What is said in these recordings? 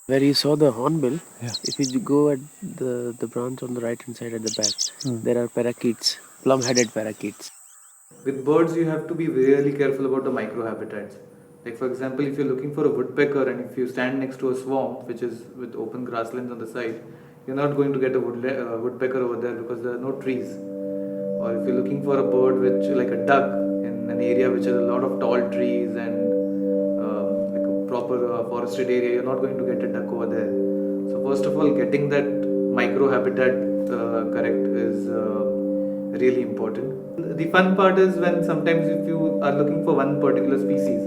Where you saw the hornbill, Yeah. if you go at the branch on the right hand side at the back, Hmm. there are parakeets, plum-headed parakeets. With birds, you have to be really careful about the microhabitats. Like for example, if you're looking for a woodpecker and if you stand next to a swamp, which is with open grasslands on the side, you're not going to get a woodpecker over there because there are no trees. Or if you're looking for a bird which, like a duck, in an area which has a lot of tall trees and like a proper forested area, you're not going to get a duck over there. So first of all, getting that microhabitat correct is really important. The fun part is when sometimes if you are looking for one particular species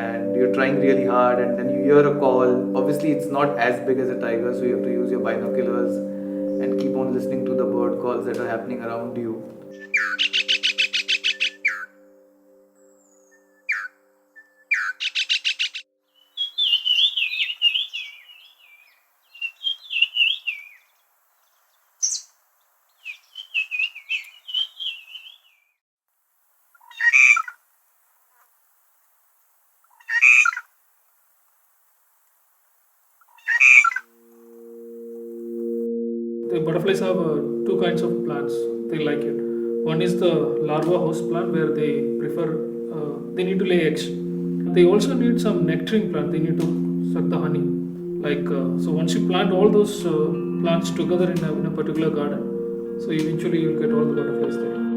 and you're trying really hard and then you hear a call, obviously it's not as big as a tiger, so you have to use your binoculars and keep on listening to the bird calls that are happening around you. The butterflies have two kinds of plants. They like it. One is the larva host plant where they prefer, they need to lay eggs. They also need some nectaring plant. They need to suck the honey. So once you plant all those plants together in a particular garden, so eventually you'll get all the butterflies there.